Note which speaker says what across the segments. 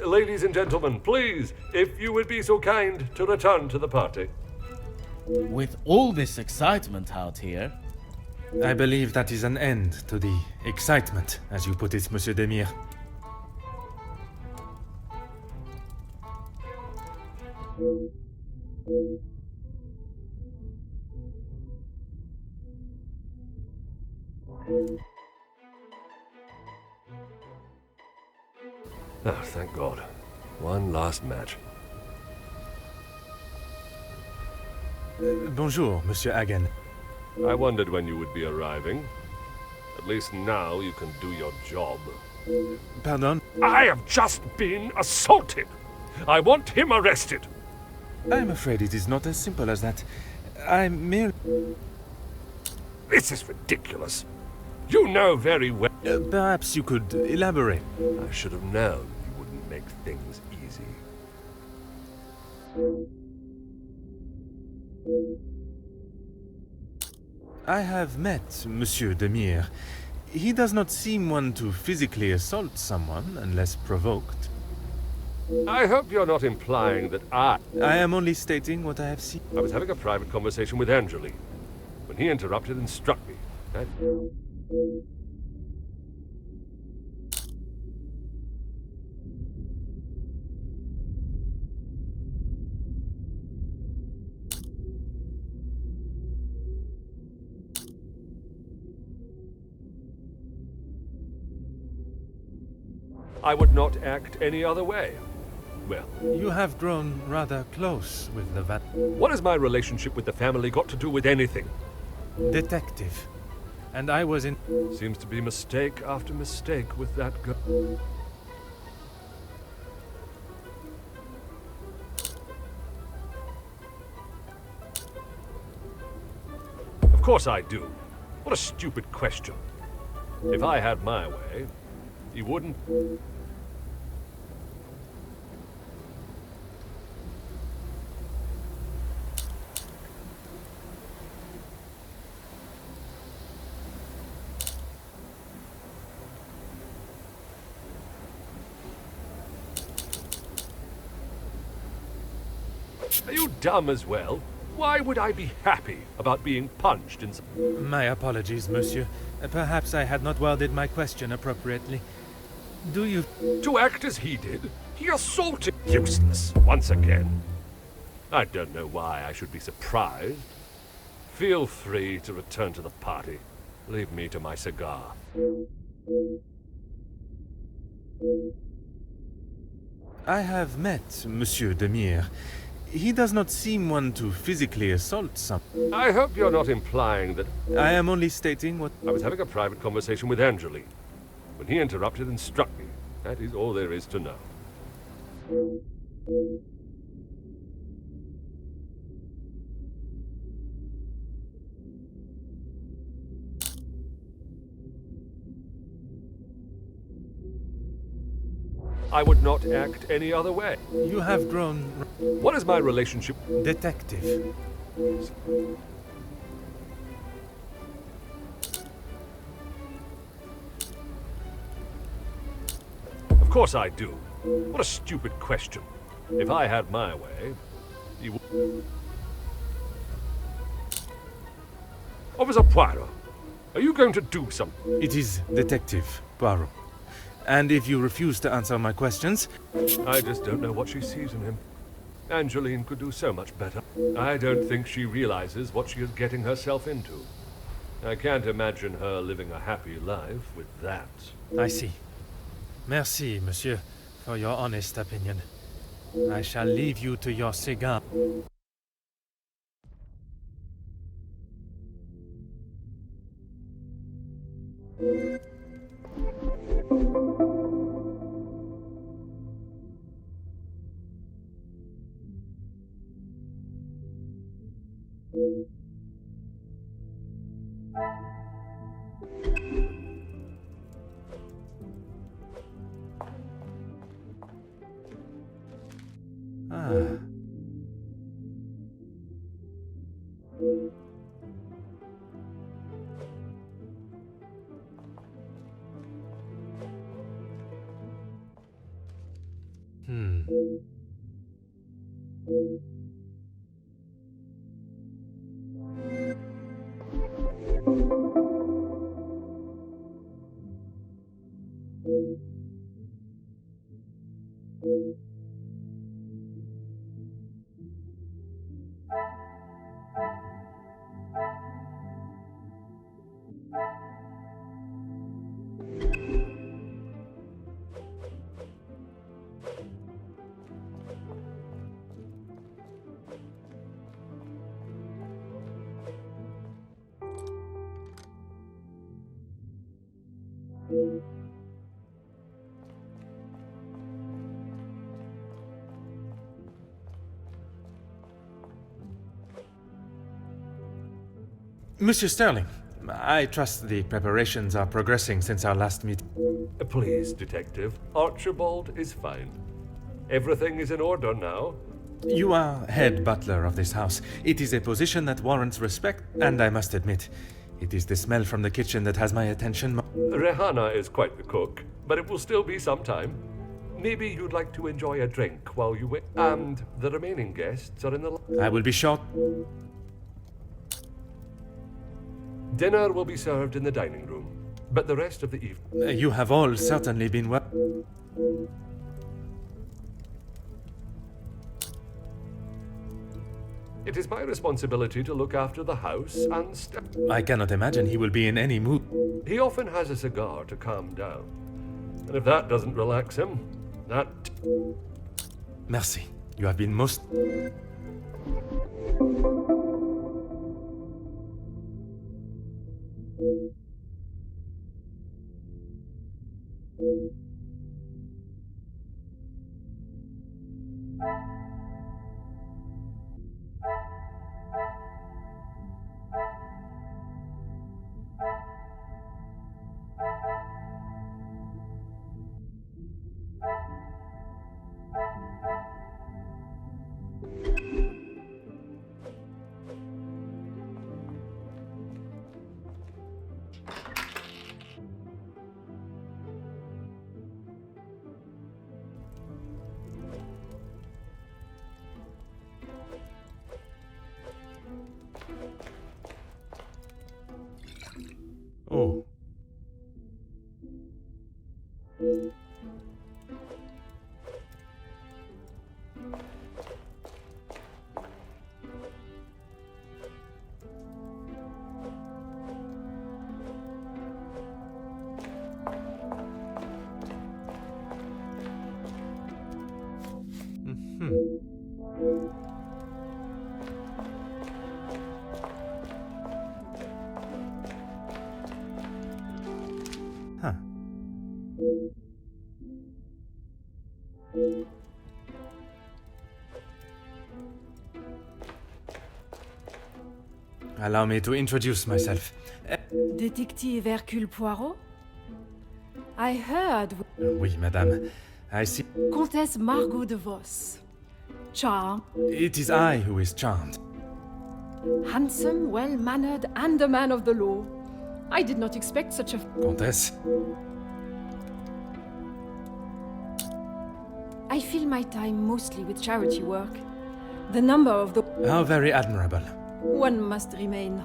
Speaker 1: Ladies and gentlemen, please, if you would be so kind to return to the party.
Speaker 2: With all this excitement out here,
Speaker 3: I believe that is an end to the excitement, as you put it, Monsieur Demire.
Speaker 1: Oh, thank God. One last match.
Speaker 3: Bonjour, Monsieur Hagen.
Speaker 1: I wondered when you would be arriving. At least now you can do your job.
Speaker 3: Pardon?
Speaker 1: I have just been assaulted! I want him arrested!
Speaker 3: I'm afraid it is not as simple as that. I merely...
Speaker 1: This is ridiculous. You know very well.
Speaker 3: Perhaps you could elaborate.
Speaker 1: I should have known you wouldn't make things easy.
Speaker 3: I have met Monsieur Demire. He does not seem one to physically assault someone unless provoked.
Speaker 1: I hope you're not implying that
Speaker 3: I am only stating what I have seen.
Speaker 1: I was having a private conversation with Angeline when he interrupted and struck me. I would not act any other way. Well,
Speaker 3: You have grown rather close with the
Speaker 1: what has my relationship with the family got to do with anything?
Speaker 3: detective. And I was in...
Speaker 1: Seems to be mistake after mistake with that girl. Of course I do. What a stupid question. If I had my way, he wouldn't... Are you dumb as well? Why would I be happy about being punched in some...
Speaker 3: My apologies, monsieur. Perhaps I had not worded my question appropriately. Do you...
Speaker 1: To act as he did, he assaulted... Useless, once again. I don't know why I should be surprised. Feel free to return to the party. Leave me to my cigar.
Speaker 3: I have met Monsieur Demire. He does not seem one to physically assault someone.
Speaker 1: I hope you're not implying that...
Speaker 3: I am only stating what...
Speaker 1: I was having a private conversation with Angeline when he interrupted and struck me. That is all there is to know. I would not act any other way.
Speaker 3: You have grown...
Speaker 1: What is my relationship?
Speaker 3: detective.
Speaker 1: Of course I do. What a stupid question. If I had my way, he would... Officer Poirot, are you going to do something?
Speaker 3: It is Detective Poirot. And if you refuse to answer my questions...
Speaker 1: I just don't know what she sees in him. Angeline could do so much better. I don't think she realizes what she is getting herself into. I can't imagine her living a happy life with that.
Speaker 3: I see. Merci, monsieur, for your honest opinion. I shall leave you to your cigar. Ah. Monsieur Sterling, I trust the preparations are progressing since our last meeting.
Speaker 1: Please, Detective. Archibald is fine. Everything is in order now.
Speaker 3: You are head butler of this house. It is a position that warrants respect, and I must admit, it is the smell from the kitchen that has my attention.
Speaker 1: Rehanna is quite the cook, but it will still be some time. Maybe you'd like to enjoy a drink while you wait. And the remaining guests are in the...
Speaker 3: I will be short.
Speaker 1: Dinner will be served in the dining room, but the rest of the evening...
Speaker 3: You have all certainly been well.
Speaker 1: It is my responsibility to look after the house and
Speaker 3: I cannot imagine he will be in any mood.
Speaker 1: He often has a cigar to calm down. And if that doesn't relax him, that...
Speaker 3: Merci. You have been most... Oh. Huh. Allow me to introduce myself.
Speaker 4: Detective Hercule Poirot? I heard...
Speaker 3: Oui, madame. I see.
Speaker 4: Comtesse Margot de Vos. Charm,
Speaker 3: It is I who is charmed.
Speaker 4: handsome, well-mannered, and a man of the law. I did not expect such a...
Speaker 3: Comtesse.
Speaker 4: I fill my time mostly with charity work. The number of the...
Speaker 3: How very admirable.
Speaker 4: One must remain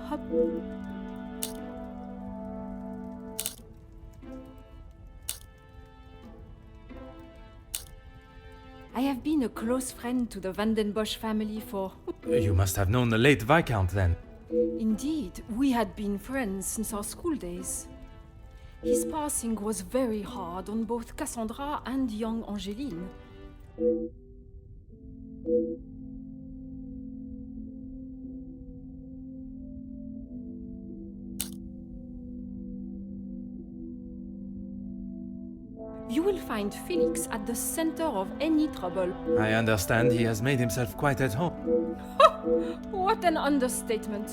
Speaker 4: I have been a close friend to the Vandenbosch family for...
Speaker 3: You must have known the late Viscount then.
Speaker 4: Indeed, we had been friends since our school days. His passing was very hard on both Cassandra and young Angeline. You will find Felix at the center of any trouble.
Speaker 3: I understand he has made himself quite at home.
Speaker 4: What an understatement.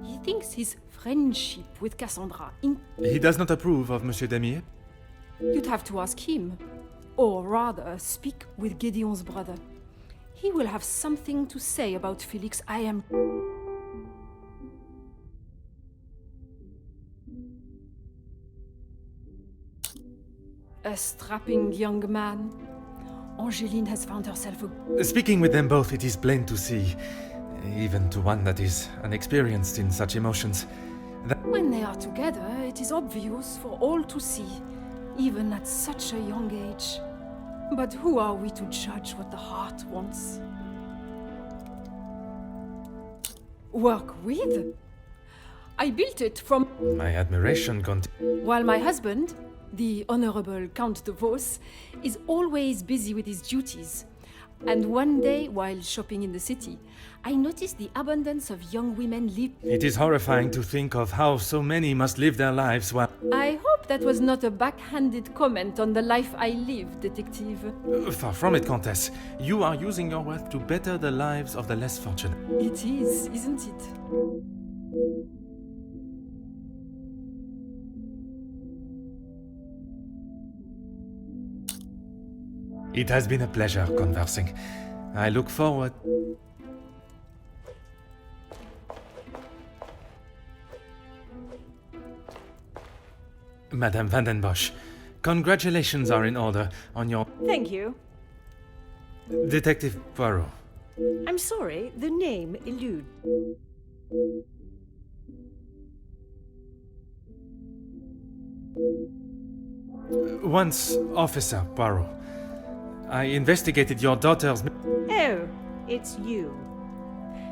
Speaker 4: He thinks his friendship with Cassandra
Speaker 3: He does not approve of Monsieur Damier?
Speaker 4: You'd have to ask him. Or rather, speak with Gideon's brother. He will have something to say about Felix, I am... A strapping young man. Angeline has found herself a...
Speaker 3: Speaking with them both, it is plain to see, even to one that is unexperienced in such emotions, that
Speaker 4: When they are together, it is obvious for all to see, even at such a young age. But who are we to judge what the heart wants? Work with? I built it from...
Speaker 3: my admiration
Speaker 4: While my husband, the Honorable Count de Vos, is always busy with his duties. And one day, while shopping in the city, I noticed the abundance of young women live...
Speaker 3: It is horrifying to think of how so many must live their lives while...
Speaker 4: I hope that was not a backhanded comment on the life I live, Detective.
Speaker 3: Far from it, Comtesse. You are using your wealth to better the lives of the less fortunate.
Speaker 4: It is, isn't it?
Speaker 3: It has been a pleasure conversing. I look forward... Madame Vandenbosch, congratulations are in order on your...
Speaker 5: Thank you.
Speaker 3: Detective Poirot.
Speaker 5: I'm sorry, the name eludes.
Speaker 3: Once Officer Poirot, I investigated your daughter's...
Speaker 5: Oh, it's you.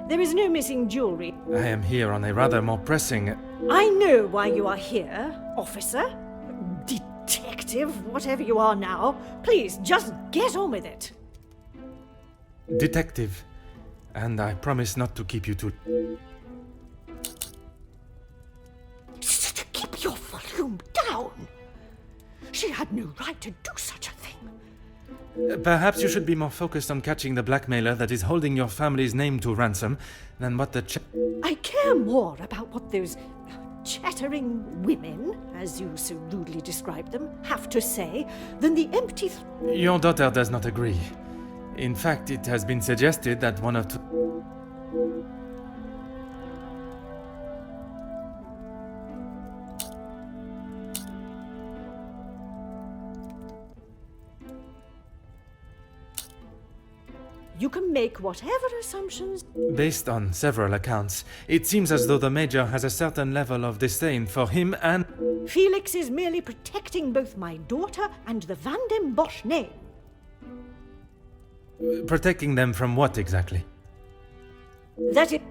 Speaker 5: There is no missing jewelry.
Speaker 3: I am here on a rather more pressing...
Speaker 5: I know why you are here, officer. Detective, whatever you are now. Please, just get on with it.
Speaker 3: Detective. And I promise not to keep you too...
Speaker 5: Keep your volume down. She had no right to do such a thing.
Speaker 3: Perhaps you should be more focused on catching the blackmailer that is holding your family's name to ransom than what the
Speaker 5: I care more about what those chattering women, as you so rudely describe them, have to say than the empty...
Speaker 3: Your daughter does not agree. In fact, it has been suggested that one of two...
Speaker 5: You can make whatever assumptions...
Speaker 3: Based on several accounts, it seems as though the Major has a certain level of disdain for him and...
Speaker 5: Felix is merely protecting both my daughter and the Van den Bosch name.
Speaker 3: Protecting them from what exactly?
Speaker 5: That it...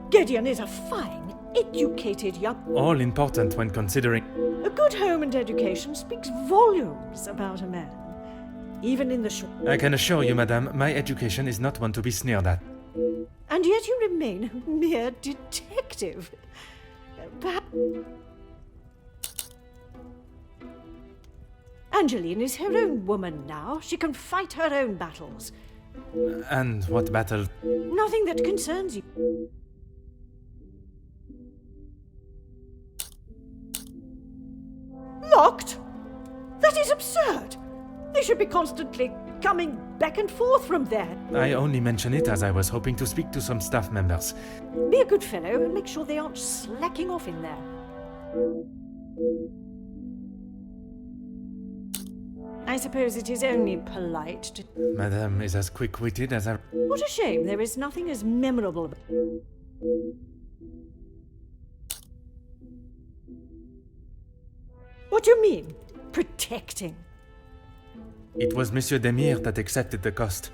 Speaker 5: Gideon is a fine, educated young...
Speaker 3: All important when considering...
Speaker 5: A good home and education speaks volumes about a man. Even in the short...
Speaker 3: I can assure you, madame, my education is not one to be sneered at.
Speaker 5: And yet you remain a mere detective. Perhaps... Angeline is her own woman now. She can fight her own battles.
Speaker 3: And what battle?
Speaker 5: Nothing that concerns you. Locked? That is absurd. They should be constantly coming back and forth from there.
Speaker 3: I only mention it as I was hoping to speak to some staff members.
Speaker 5: Be a good fellow and make sure they aren't slacking off in there. I suppose it is only polite to...
Speaker 3: Madame is as quick-witted as I...
Speaker 5: What a shame, there is nothing as memorable about... What do you mean, protecting?
Speaker 3: It was Monsieur Demire that accepted the cost.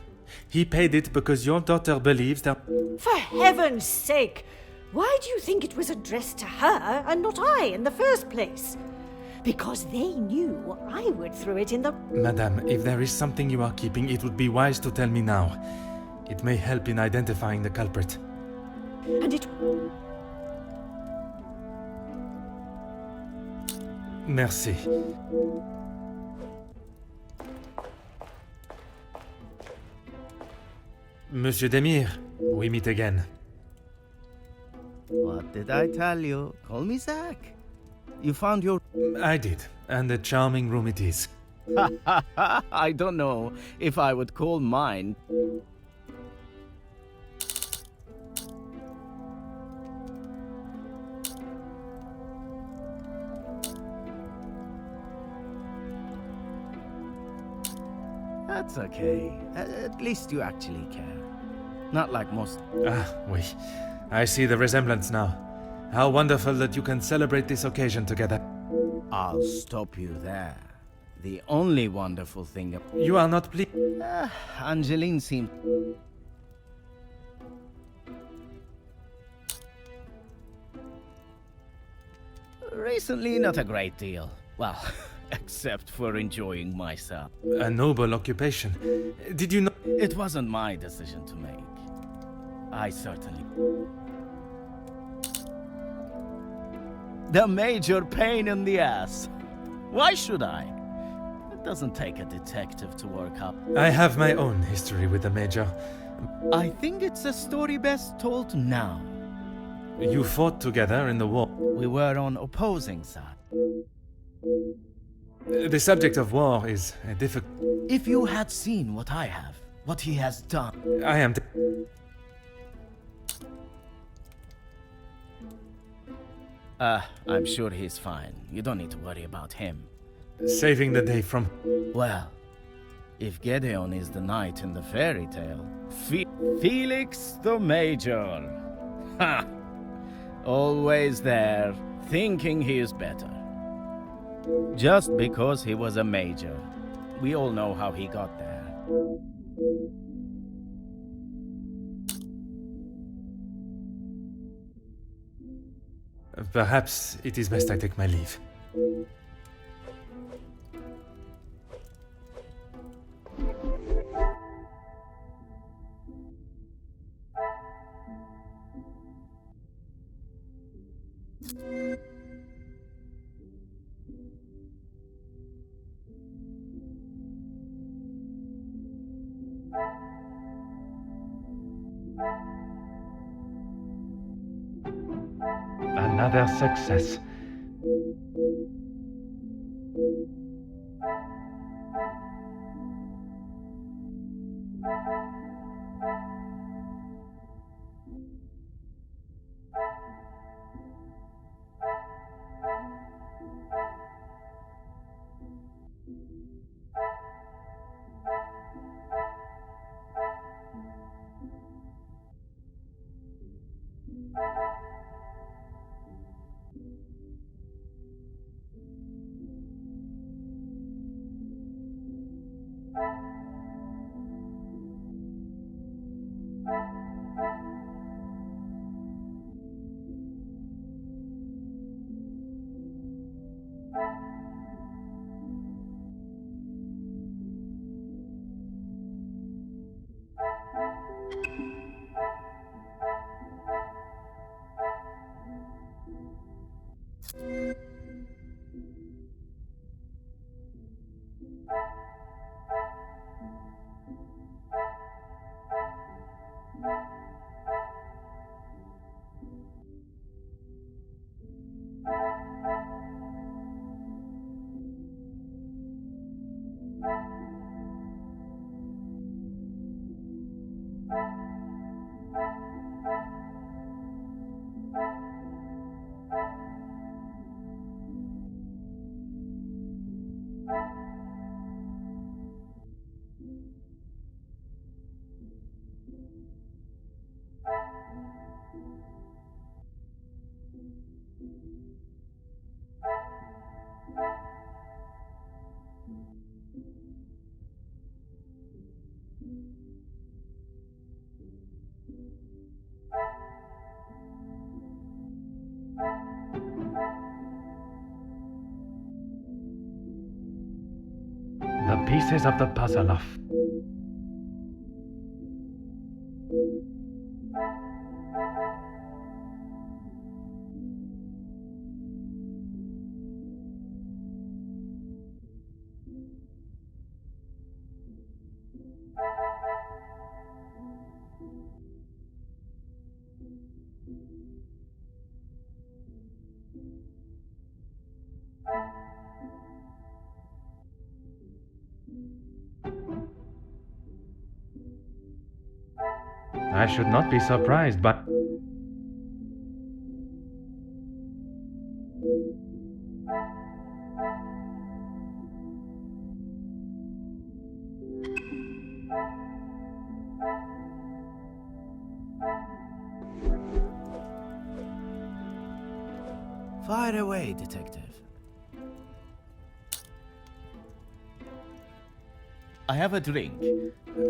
Speaker 3: He paid it because your daughter believes that...
Speaker 5: For heaven's sake! Why do you think it was addressed to her and not I in the first place? Because they knew I would throw it in the...
Speaker 3: Madame, if there is something you are keeping, it would be wise to tell me now. It may help in identifying the culprit.
Speaker 5: And it...
Speaker 3: Merci. Monsieur Demire, we meet again.
Speaker 6: What did I tell you? Call me Zach. You found your...
Speaker 3: I did, and a charming room it is.
Speaker 6: I don't know if I would call mine... That's okay. At least you actually care. Not like most...
Speaker 3: Ah, oui. I see the resemblance now. How wonderful that you can celebrate this occasion together.
Speaker 6: I'll stop you there. The only wonderful thing...
Speaker 3: You are not pleased?
Speaker 6: Angeline seemed... Recently, not a great deal. Well, except for enjoying myself.
Speaker 3: A noble occupation. Did you know...
Speaker 6: It wasn't my decision to make. I certainly... The major pain in the ass. Why should I? Doesn't take a detective to work up.
Speaker 3: I have my own history with the Major.
Speaker 6: I think it's a story best told now.
Speaker 3: You fought together in the war.
Speaker 6: We were on opposing sides.
Speaker 3: The subject of war is a difficult...
Speaker 6: If you had seen what I have, what he has done.
Speaker 3: I am...
Speaker 6: I'm sure he's fine. You don't need to worry about him.
Speaker 3: saving the day from...
Speaker 6: Well, if Gedeon is the knight in the fairy tale, Felix the Major. Ha! Always there, thinking he is better. Just because he was a major. We all know how he got there.
Speaker 3: Perhaps it is best I take my leave. Another success. The pieces of the puzzle of... I should not be surprised, but...
Speaker 6: Fire away, detective. I have a drink.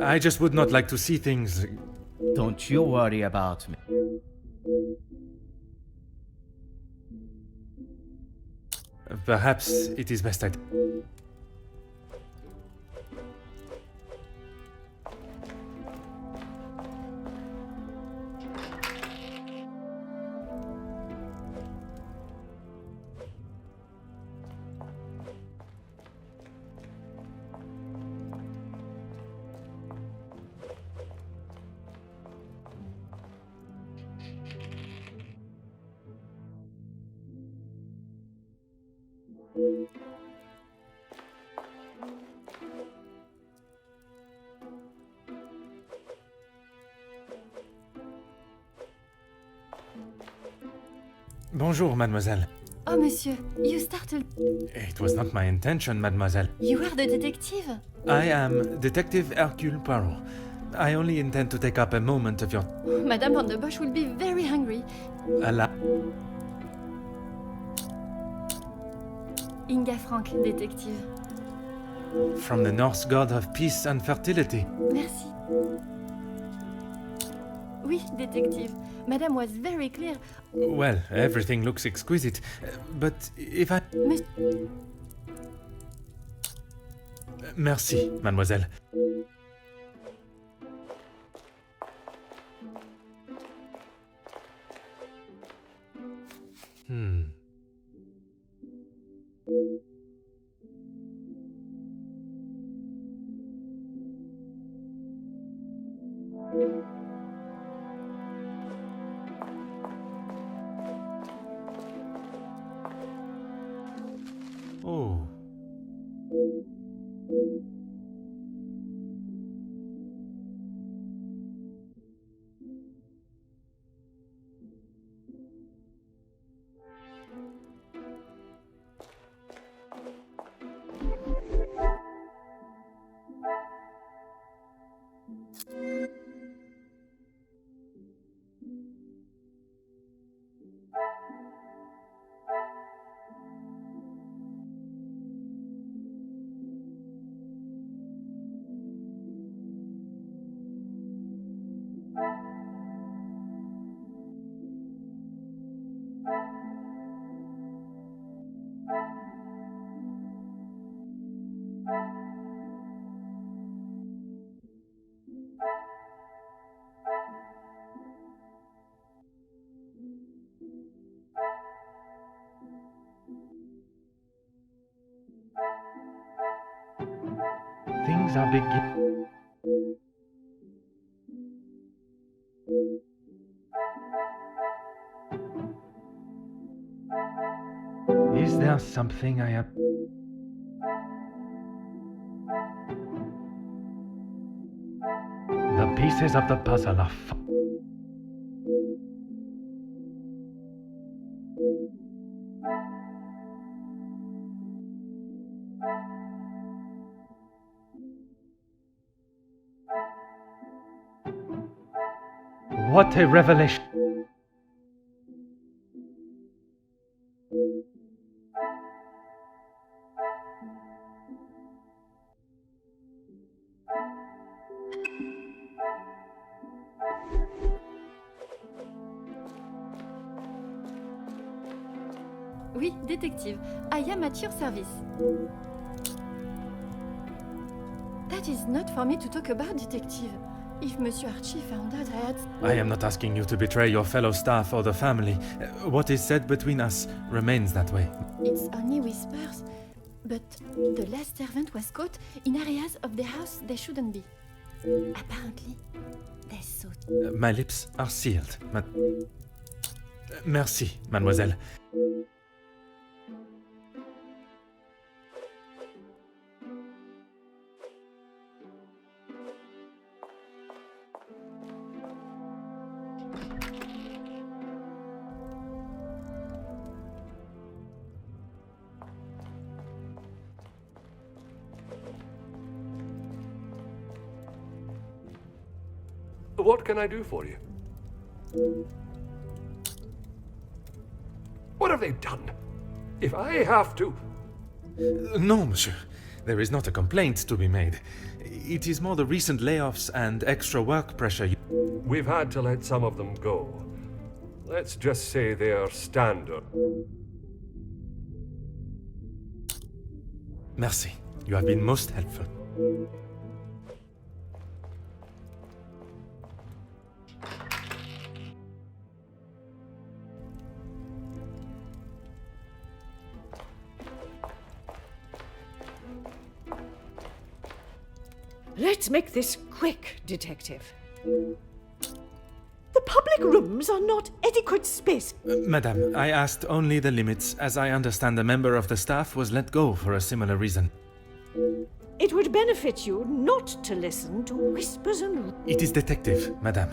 Speaker 3: I just would not like to see things...
Speaker 6: Don't you worry about me.
Speaker 3: Perhaps it is best I... Bonjour, mademoiselle.
Speaker 4: Oh, monsieur, you startled.
Speaker 3: It was not my intention, mademoiselle.
Speaker 4: You are the detective?
Speaker 3: I am Detective Hercule Poirot. I only intend to take up a moment of your...
Speaker 4: Madame Van der Bosch will be very hungry.
Speaker 3: Allah.
Speaker 4: Inga Frank, detective.
Speaker 3: From the Norse god of peace and fertility.
Speaker 4: Merci. Oui, detective. Madame was very clear.
Speaker 3: Well, everything looks exquisite, but if I... Merci, mademoiselle. Oh. Things are beginning. Is there something I have... The pieces of the puzzle are... What a revelation!
Speaker 4: Oui, detective. I am at your service. That is not for me to talk about, detective. If Monsieur Archie found out I had...
Speaker 3: I am not asking you to betray your fellow staff or the family. What is said between us remains that way.
Speaker 4: It's only whispers. But the last servant was caught in areas of the house they shouldn't be. Apparently, they saw...
Speaker 3: My lips are sealed. Merci, mademoiselle.
Speaker 1: What can I do for you? What have they done? If I have to...
Speaker 3: No, monsieur. There is not a complaint to be made. It is more the recent layoffs and extra work pressure.
Speaker 1: We've had to let some of them go. Let's just say they are standard.
Speaker 3: Merci. You have been most helpful.
Speaker 5: Let's make this quick, detective. The public rooms are not adequate space.
Speaker 3: Madame, I asked only the limits, as I understand a member of the staff was let go for a similar reason.
Speaker 5: It would benefit you not to listen to whispers and...
Speaker 3: It is detective, Madame.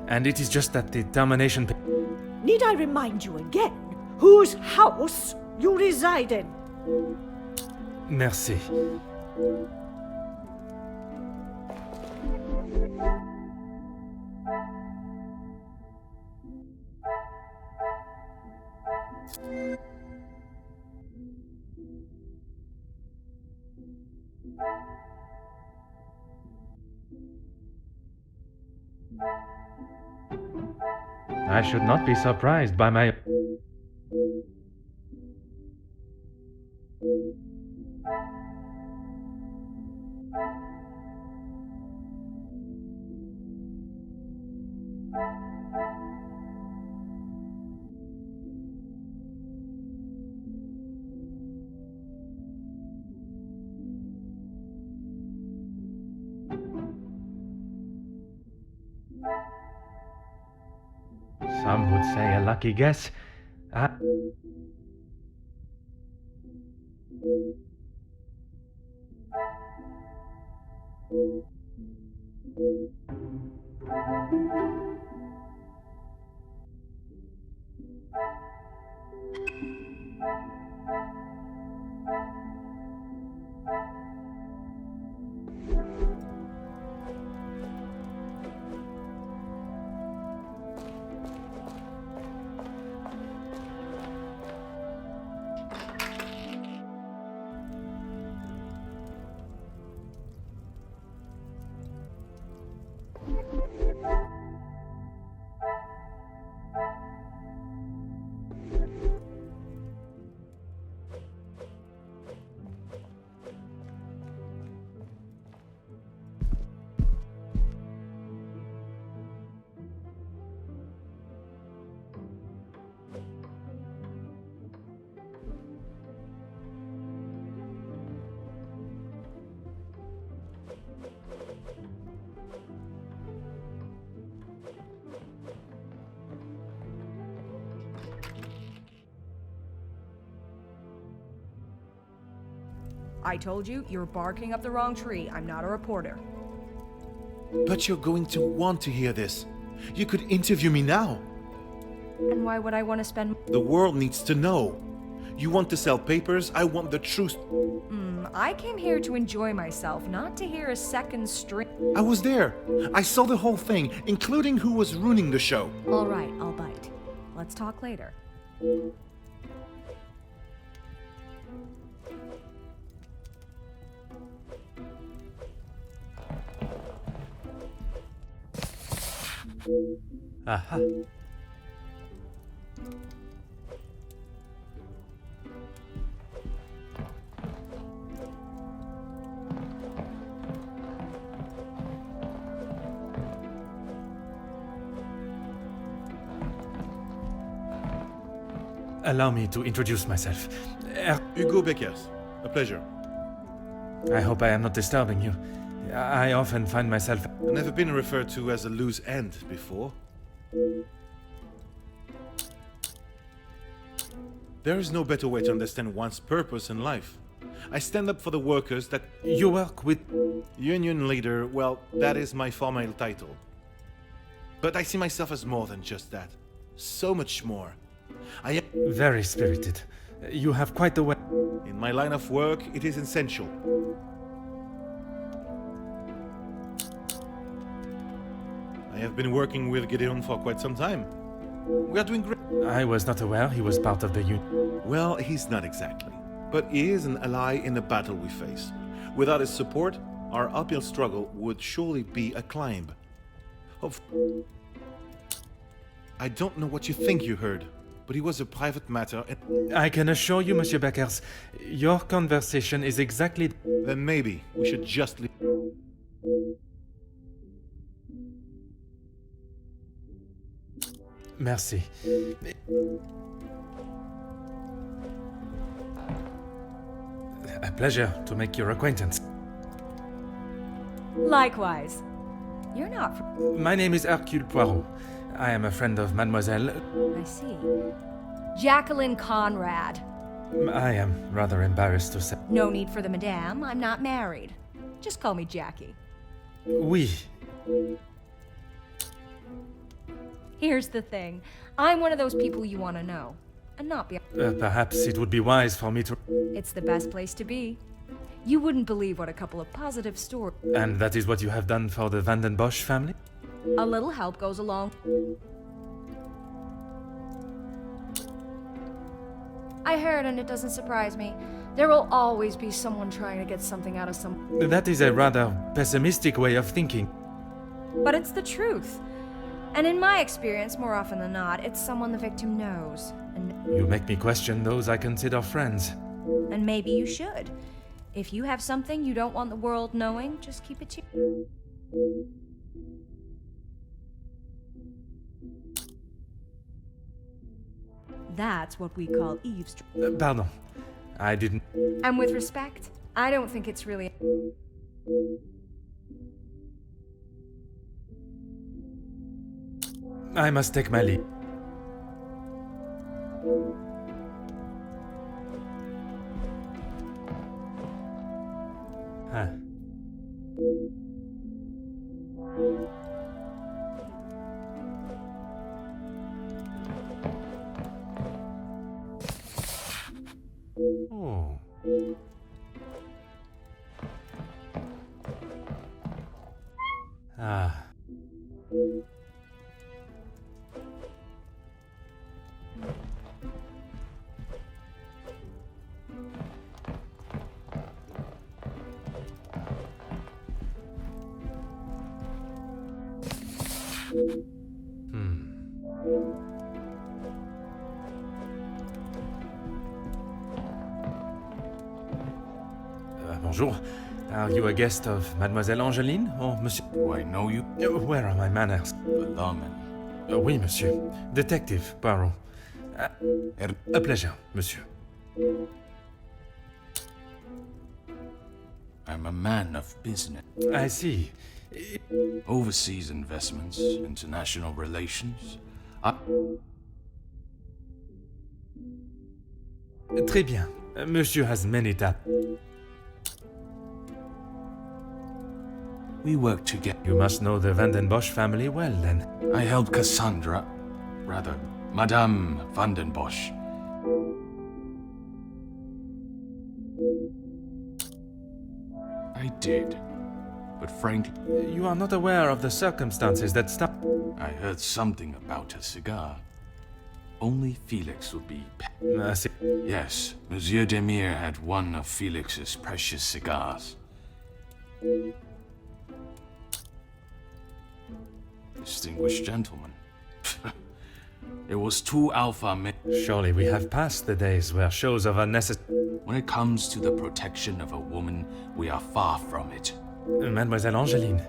Speaker 3: And it is just that the termination...
Speaker 5: Need I remind you again whose house you reside in?
Speaker 3: Merci. I should not be surprised by my... Some would say a lucky guess.
Speaker 7: I told you, you're barking up the wrong tree. I'm not a reporter.
Speaker 8: But you're going to want to hear this. You could interview me now.
Speaker 7: And why would I want to spend...
Speaker 8: The world needs to know. You want to sell papers, I want the truth.
Speaker 7: I came here to enjoy myself, not to hear a second string...
Speaker 8: I was there. I saw the whole thing, including who was ruining the show.
Speaker 7: All right, I'll bite. Let's talk later.
Speaker 3: Aha. Allow me to introduce myself.
Speaker 8: Hugo Beckers. A pleasure.
Speaker 3: I hope I am not disturbing you. I often find myself...
Speaker 8: I've never been referred to as a loose end before. There is no better way to understand one's purpose in life. I stand up for the workers that...
Speaker 3: You work with...
Speaker 8: Union leader, well, that is my formal title. But I see myself as more than just that. So much more. I am...
Speaker 3: Very spirited. You have quite the way...
Speaker 8: In my line of work, it is essential. I have been working with Gideon for quite some time. We are doing great.
Speaker 3: I was not aware he was part of the union.
Speaker 8: Well, he's not exactly. But he is an ally in the battle we face. Without his support, our uphill struggle would surely be a climb. I don't know what you think you heard, but it was a private matter and...
Speaker 3: I can assure you, Monsieur Beckers, your conversation is exactly...
Speaker 8: Then maybe we should just leave...
Speaker 3: Merci. A pleasure to make your acquaintance.
Speaker 7: Likewise. You're not...
Speaker 3: My name is Hercule Poirot. I am a friend of Mademoiselle.
Speaker 7: I see. Jacqueline Conrad.
Speaker 3: I am rather embarrassed to say.
Speaker 7: No need for the madame. I'm not married. Just call me Jackie.
Speaker 3: Oui.
Speaker 7: Here's the thing. I'm one of those people you want to know. And not be...
Speaker 3: Perhaps it would be wise for me to...
Speaker 7: It's the best place to be. You wouldn't believe what a couple of positive stories...
Speaker 3: And that is what you have done for the Van den Bosch family?
Speaker 7: A little help goes along. I heard, and it doesn't surprise me. There will always be someone trying to get something out of some...
Speaker 3: That is a rather pessimistic way of thinking.
Speaker 7: But it's the truth. And in my experience, more often than not, it's someone the victim knows.
Speaker 3: You make me question those I consider friends.
Speaker 7: And maybe you should. If you have something you don't want the world knowing, just keep it to you. That's what we call eavesdropping.
Speaker 3: Pardon. I didn't...
Speaker 7: And with respect, I don't think it's really...
Speaker 3: I must take my leave. Huh. Oh. Ah. Bonjour. Are you a guest of Mademoiselle Angeline or Monsieur?
Speaker 9: Do I know you?
Speaker 3: Where are my manners?
Speaker 9: Alarming.
Speaker 3: Oui, Monsieur. Detective Poirot. A pleasure, Monsieur.
Speaker 9: I'm a man of business.
Speaker 3: I see.
Speaker 9: Overseas investments, international relations.
Speaker 3: Très bien. Monsieur has many tasks.
Speaker 9: We work together.
Speaker 3: You must know the Van den Bosch family well, then.
Speaker 9: I helped Cassandra, rather, Madame Van den Bosch. I did, but frankly...
Speaker 3: You are not aware of the circumstances that stopped...
Speaker 9: I heard something about a cigar. Only Felix would be... Yes, Monsieur Demire had one of Felix's precious cigars. Distinguished gentleman. It was too alpha men.
Speaker 3: Surely we have passed the days where shows of unnecessary...
Speaker 9: When it comes to the protection of a woman, we are far from it.
Speaker 3: Mademoiselle Angeline,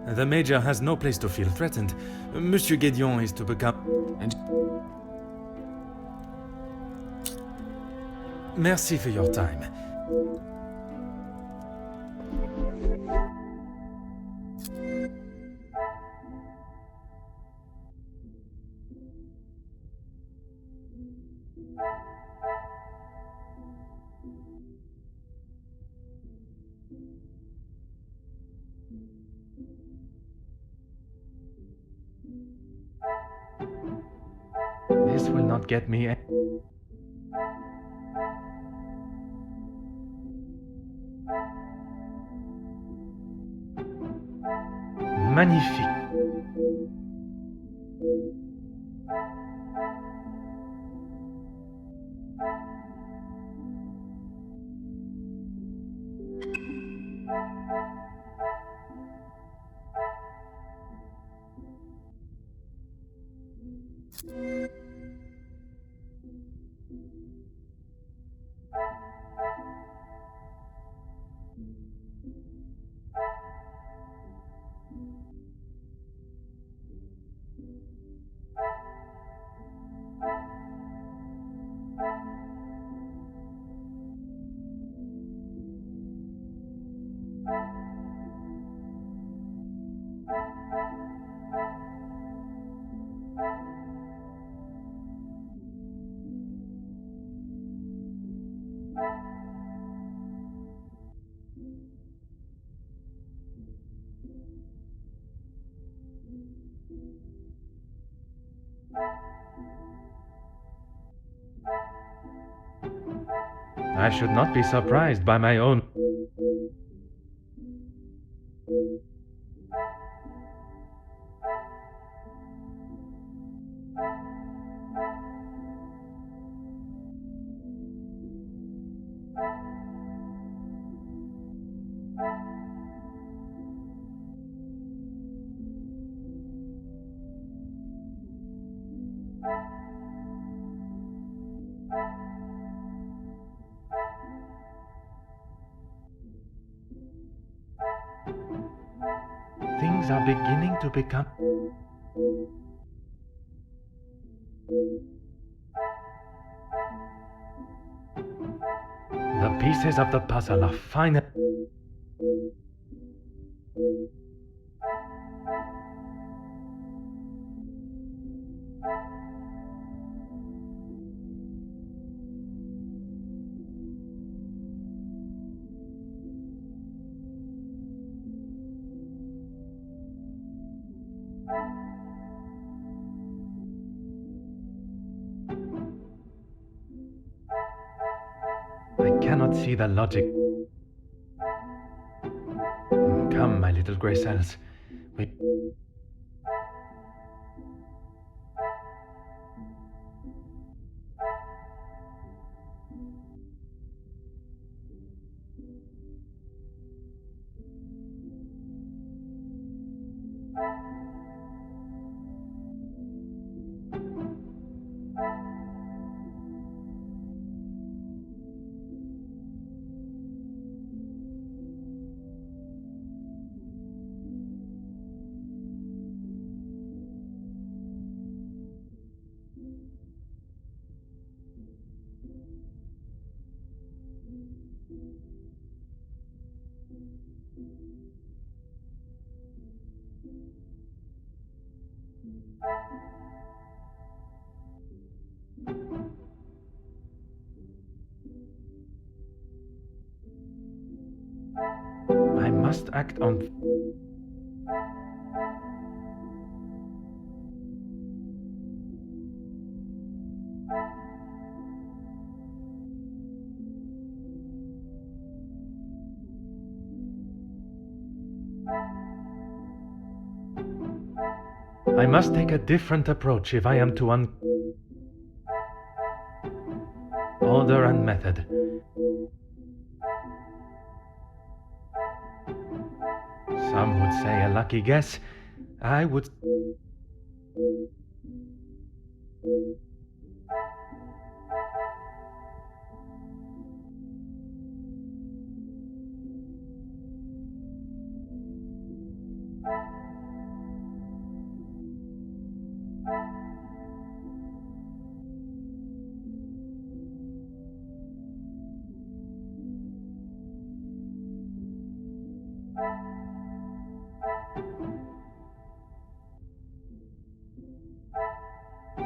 Speaker 3: the Major has no place to feel threatened. Monsieur Guédion is to become...
Speaker 9: And
Speaker 3: Merci for your time. This will not get me... Magnifique. I should not be surprised by my own... Things are beginning to become... The pieces of the puzzle are fine. I cannot see the logic. Come, my little grey cells. We... I must act on... I must take a different approach if I am to order and method. Some would say a lucky guess. I would...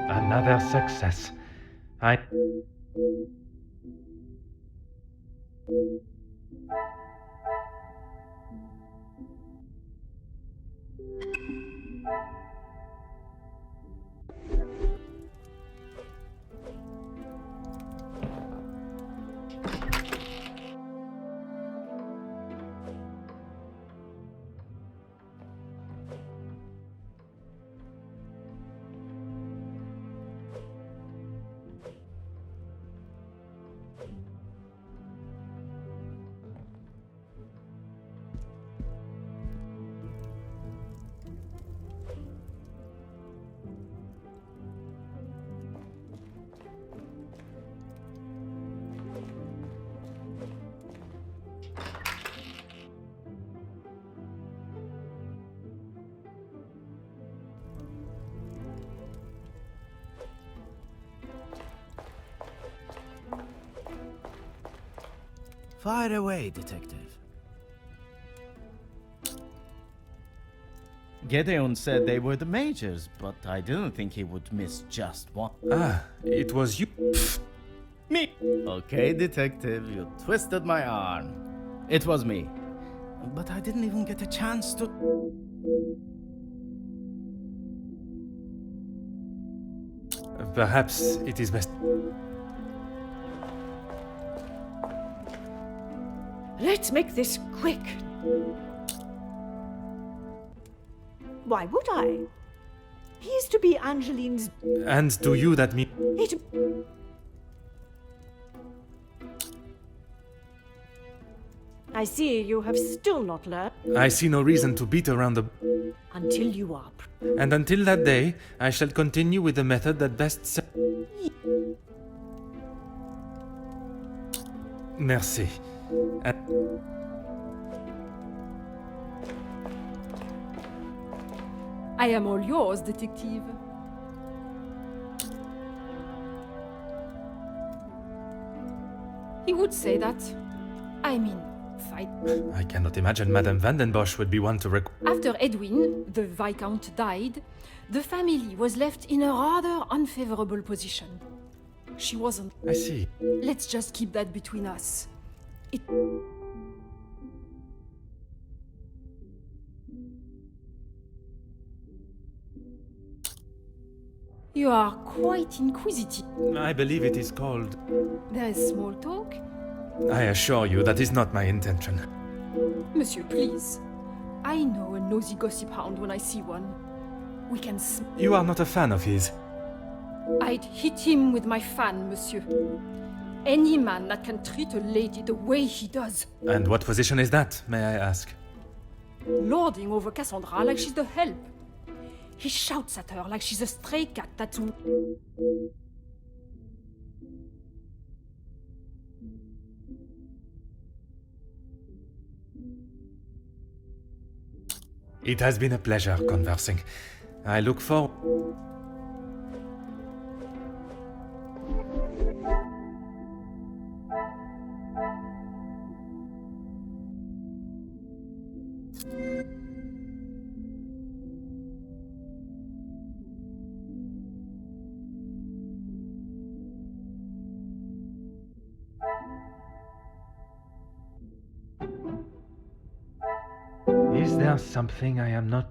Speaker 3: Another success. I...
Speaker 6: Fire away, detective. Gedeon said they were the majors, but I didn't think he would miss just one.
Speaker 3: Ah, it was you...
Speaker 6: Me! Okay, detective, you twisted my arm. It was me. But I didn't even get a chance to...
Speaker 3: Perhaps it is best...
Speaker 5: Let's make this quick. Why would I? He's to be Angeline's...
Speaker 3: And to you that mean...
Speaker 5: It... I see you have still not learned.
Speaker 3: I see no reason to beat around the...
Speaker 5: Until you are...
Speaker 3: And until that day, I shall continue with the method that best... Merci.
Speaker 4: I am all yours, detective. He would say that. I mean, fight.
Speaker 3: I cannot imagine Madame Vandenbosch would be one to
Speaker 4: After Edwin, the Viscount, died, the family was left in a rather unfavorable position. She wasn't.
Speaker 3: I see.
Speaker 4: Let's just keep that between us. It... You are quite inquisitive.
Speaker 3: I believe it is called...
Speaker 4: There is small talk.
Speaker 3: I assure you that is not my intention.
Speaker 4: Monsieur, please. I know a nosy gossip hound when I see one. We can
Speaker 3: You are not a fan of his.
Speaker 4: I'd hit him with my fan, monsieur. Any man that can treat a lady the way he does.
Speaker 3: And what position is that, may I ask?
Speaker 4: Lording over Cassandra like she's the help. He shouts at her like she's a stray cat that's...
Speaker 3: It has been a pleasure conversing. I look forward... Is there something I am not...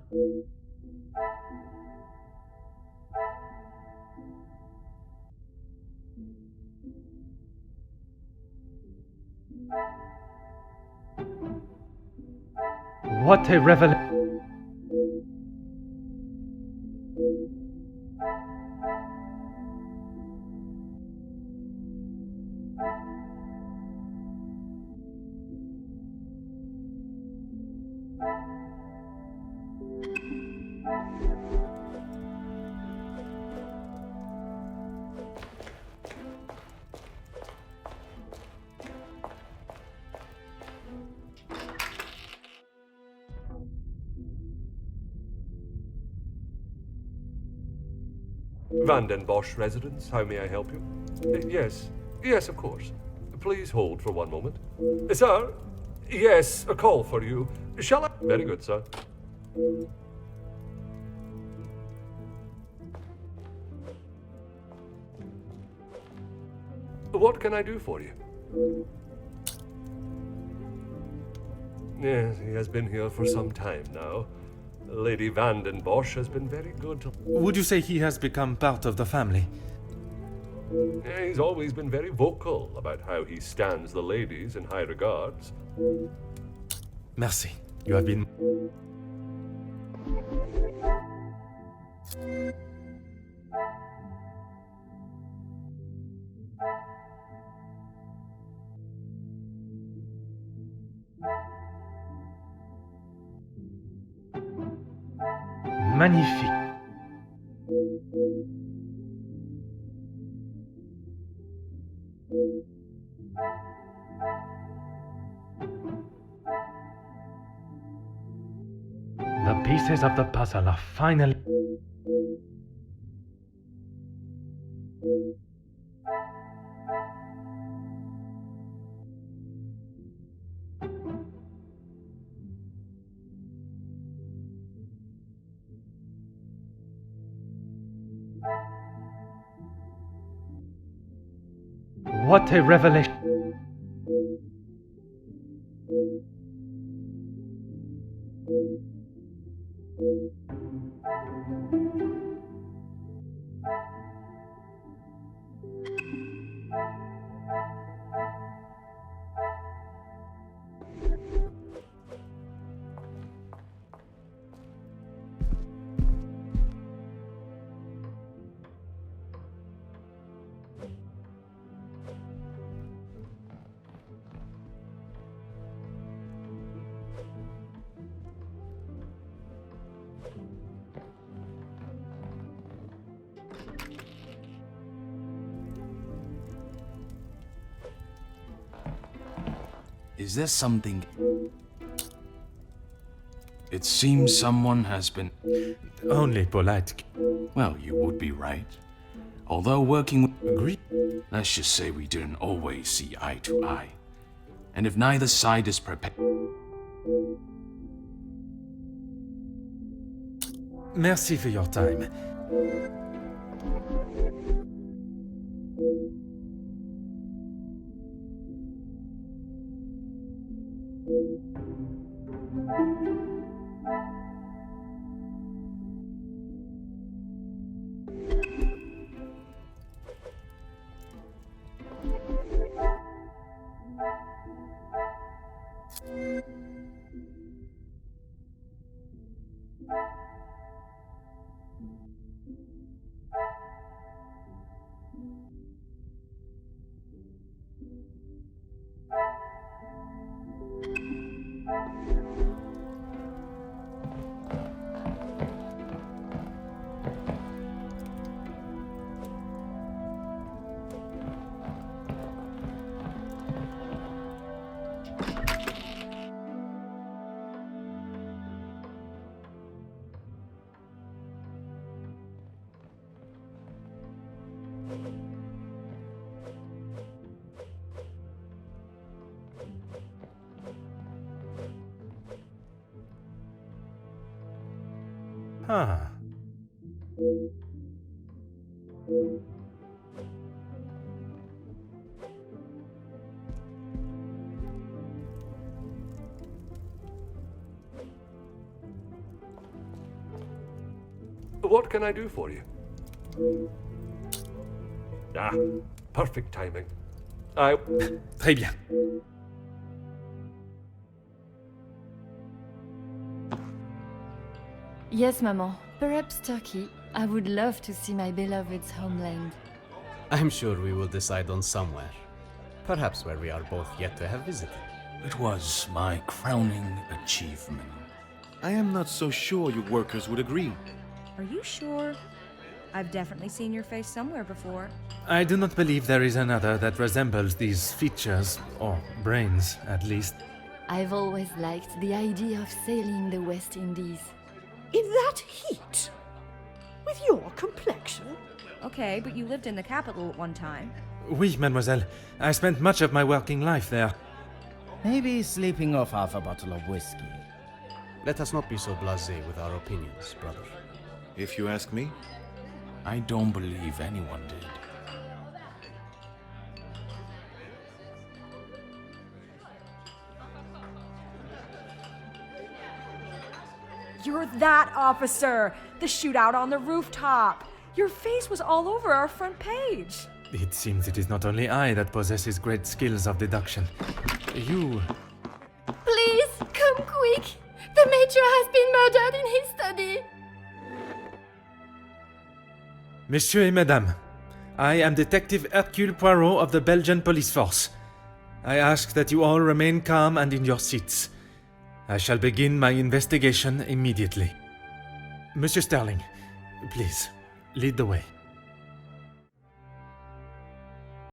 Speaker 3: What a revelation!
Speaker 1: Vandenbosch residence, how may I help you? Yes, of course. Please hold for one moment. Sir? Yes, a call for you. Shall I? Very good, sir. What can I do for you? Yes, he has been here for some time now. Lady Vandenbosch has been very good to...
Speaker 3: Would you say he has become part of the family?
Speaker 1: He's always been very vocal about how he stands the ladies in high regards.
Speaker 3: Merci. You have been... Magnifique. The pieces of the puzzle are finally... What a revelation!
Speaker 9: Is there something... It seems someone has been...
Speaker 3: Only polite.
Speaker 9: Well, you would be right. Although working with...
Speaker 3: Agree?
Speaker 9: Let's just say we didn't always see eye to eye. And if neither side is prepared...
Speaker 3: Merci for your time. Ah.
Speaker 1: What can I do for you? Ah, perfect timing.
Speaker 3: Très bien.
Speaker 10: Yes, Maman. Perhaps Turkey. I would love to see my beloved's homeland.
Speaker 11: I'm sure we will decide on somewhere. Perhaps where we are both yet to have visited.
Speaker 9: It was my crowning achievement.
Speaker 8: I am not so sure you workers would agree.
Speaker 7: Are you sure? I've definitely seen your face somewhere before.
Speaker 3: I do not believe there is another that resembles these features, or brains, at least.
Speaker 10: I've always liked the idea of sailing the West Indies.
Speaker 5: In that heat? With your complexion?
Speaker 7: Okay, but you lived in the capital at one time.
Speaker 3: Oui, mademoiselle. I spent much of my working life there.
Speaker 6: Maybe sleeping off half a bottle of whiskey.
Speaker 11: Let us not be so blasé with our opinions, brother.
Speaker 8: If you ask me.
Speaker 9: I don't believe anyone did.
Speaker 7: You're that officer! The shootout on the rooftop! Your face was all over our front page!
Speaker 3: It seems it is not only I that possesses great skills of deduction. You...
Speaker 10: Please, come quick! The Major has been murdered in his study!
Speaker 3: Messieurs et Mesdames, I am Detective Hercule Poirot of the Belgian police force. I ask that you all remain calm and in your seats. I shall begin my investigation immediately. Monsieur Sterling, please, lead the way.